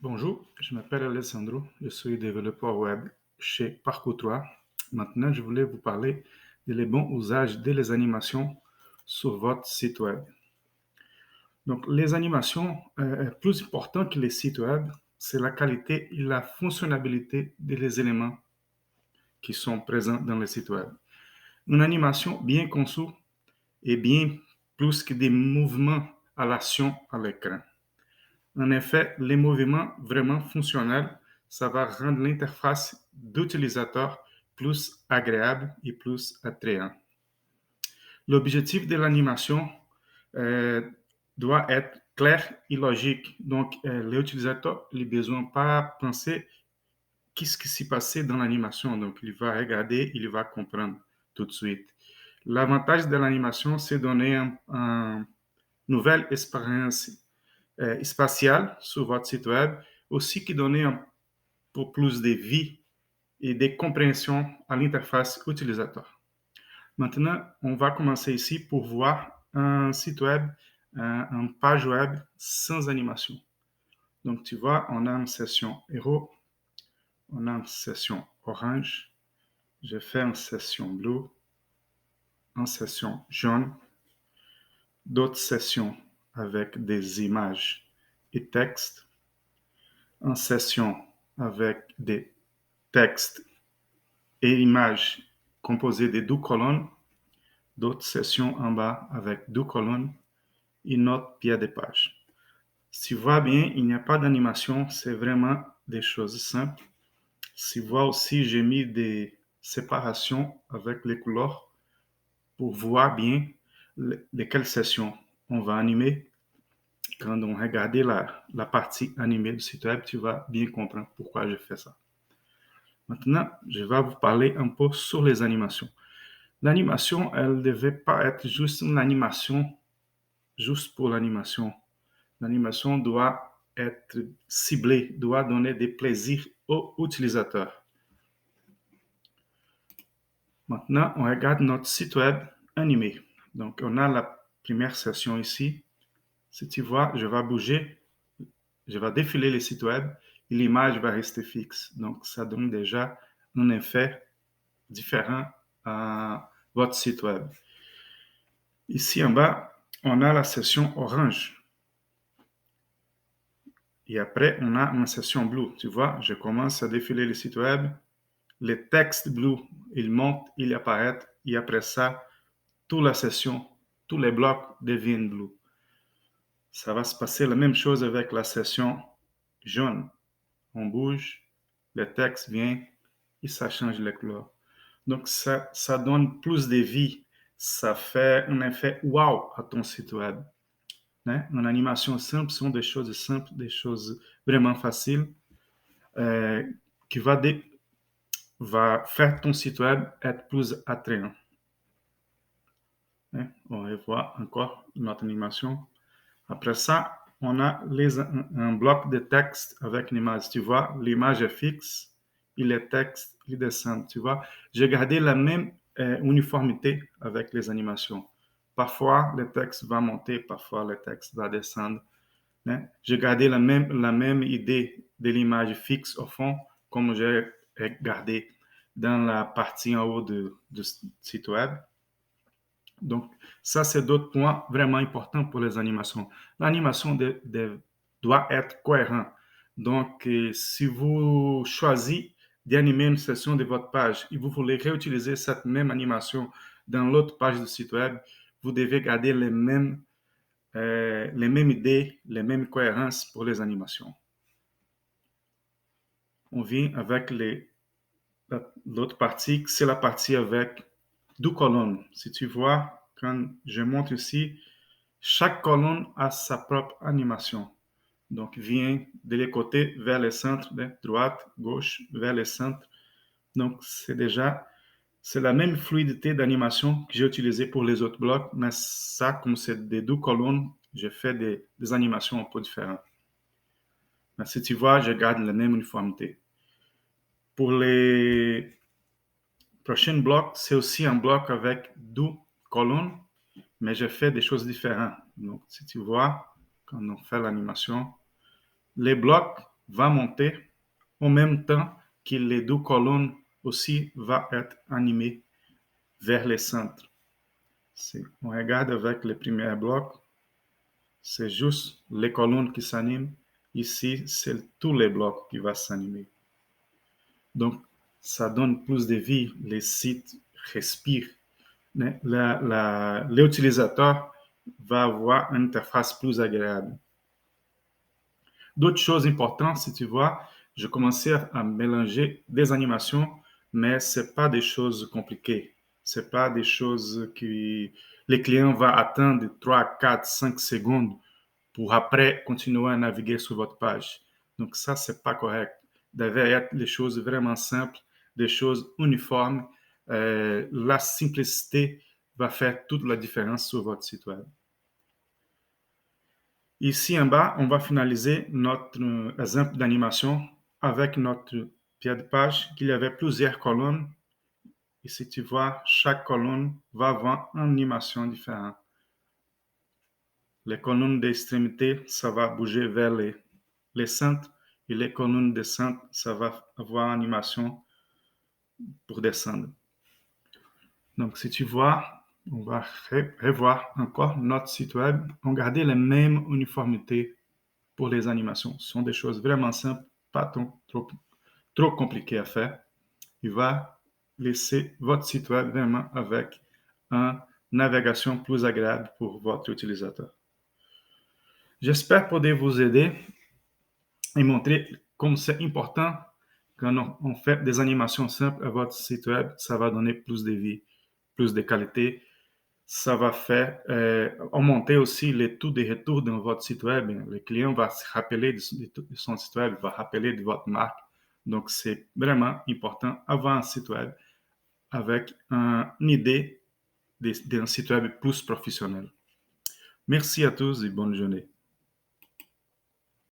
Bonjour, je m'appelle Alessandro, je suis développeur web chez Parcours 3. Maintenant, je voulais vous parler des bons usages des animations sur votre site web. Donc, les animations, plus important que les sites web, c'est la qualité et la fonctionnalité des éléments qui sont présents dans le site web. Une animation bien conçue est bien plus que des mouvements à l'action à l'écran. En effet, les mouvements vraiment fonctionnels, ça va rendre l'interface d'utilisateur plus agréable et plus attrayant. L'objectif de l'animation euh, doit être clair et logique. Donc, l'utilisateur n'a besoin pas penser qu'est-ce qui s'est passé dans l'animation. Donc, il va regarder, il va comprendre tout de suite. L'avantage de l'animation, c'est donner une nouvelle expérience spatiale sur votre site web, aussi qui donne pour plus de vie et de compréhension à l'interface utilisateur. Maintenant, on va commencer ici pour voir un site web, une page web sans animation. Donc, tu vois, on a une session héros, on a une session orange, je fais une session bleue, une session jaune, d'autres sessions avec des images et textes, une session avec des textes et images composées de 2 colonnes, d'autres sessions en bas avec 2 colonnes et notre pied de page. Si vous voyez bien, il n'y a pas d'animation, c'est vraiment des choses simples. Si vous voyez aussi, j'ai mis des séparations avec les couleurs pour voir bien lesquelles sessions on va animer. Quand on regarde la partie animée du site web, tu vas bien comprendre pourquoi je fais ça. Maintenant, je vais vous parler un peu sur les animations. L'animation, elle ne devait pas être juste une animation, juste pour l'animation. L'animation doit être ciblée, doit donner des plaisirs aux utilisateurs. Maintenant, on regarde notre site web animé. Donc, on a la première session ici. Si tu vois, je vais bouger, je vais défiler le site web et l'image va rester fixe. Donc, ça donne déjà un effet différent à votre site web. Ici en bas, on a la session orange. Et après, on a une session bleue. Tu vois, je commence à défiler le site web. Les textes bleus, ils montent, ils apparaissent. Et après ça, toute la session, tous les blocs deviennent bleus. Ça va se passer la même chose avec la session jaune. On bouge, le texte vient et ça change les couleurs. Donc, ça donne plus de vie. Ça fait un effet wow à ton site web. Né? Une animation simple sont des choses simples, des choses vraiment faciles qui va faire ton site web être plus attrayant. Né? On va voir encore notre animation. Après ça, on a un bloc de texte avec une image. Tu vois, l'image est fixe et les textes, ils descendent. Tu vois, j'ai gardé la même uniformité avec les animations. Parfois, le texte va monter, parfois, le texte va descendre. Né? J'ai gardé la même idée de l'image fixe au fond, comme j'ai gardé dans la partie en haut du site web. Donc, ça, c'est d'autres points vraiment importants pour les animations. L'animation doit être cohérente. Donc, si vous choisissez d'animer une session de votre page et vous voulez réutiliser cette même animation dans l'autre page du site web, vous devez garder les mêmes idées, les mêmes cohérences pour les animations. On vient avec l'autre partie, c'est la partie avec 2 colonnes. Si tu vois, quand je montre ici, chaque colonne a sa propre animation. Donc, vient de les côtés vers le centre, de droite, gauche, vers le centre. Donc, c'est la même fluidité d'animation que j'ai utilisée pour les autres blocs, mais ça, comme c'est des 2 colonnes, j'ai fait des animations un peu différentes. Mais si tu vois, je garde la même uniformité. Pour les prochains blocs, c'est aussi un bloc avec 2 colonnes, mais je fais des choses différentes. Donc, si tu vois, quand on fait l'animation, les blocs va monter en même temps que les deux colonnes aussi vont être animées vers le centre. Si on regarde avec le premier bloc, c'est juste les colonnes qui s'animent. Ici, c'est tous les blocs qui vont s'animer. Donc, ça donne plus de vie. Les sites respirent. L'utilisateur va avoir une interface plus agréable. D'autres choses importantes, si tu vois, je commençais à mélanger des animations, mais ce n'est pas des choses compliquées. Ce n'est pas des choses que les clients vont attendre 3, 4, 5 secondes pour après continuer à naviguer sur votre page. Donc ça, c'est pas correct. Devait être les choses vraiment simples, des choses uniformes. La simplicité va faire toute la différence sur votre site web. Ici en bas, on va finaliser notre exemple d'animation avec notre pied de page qu'il y avait plusieurs colonnes. Ici, tu vois, chaque colonne va avoir une animation différente. Les colonnes d'extrémité, ça va bouger vers les centres et les colonnes de centre, ça va avoir une animation pour descendre. Donc, si tu vois, on va revoir encore notre site web. On garder les mêmes uniformités pour les animations. Ce sont des choses vraiment simples, pas trop compliquées à faire. Il va laisser votre site web vraiment avec une navigation plus agréable pour votre utilisateur. J'espère pouvoir vous aider et montrer comme c'est important quand on fait des animations simples à votre site web, ça va donner plus de vie, plus de qualité. Ça va faire augmenter aussi les taux de retour dans votre site web. Le client va se rappeler de son site web, va rappeler de votre marque. Donc, c'est vraiment important avoir un site web avec une idée d'un site web plus professionnel. Merci à tous et bonne journée.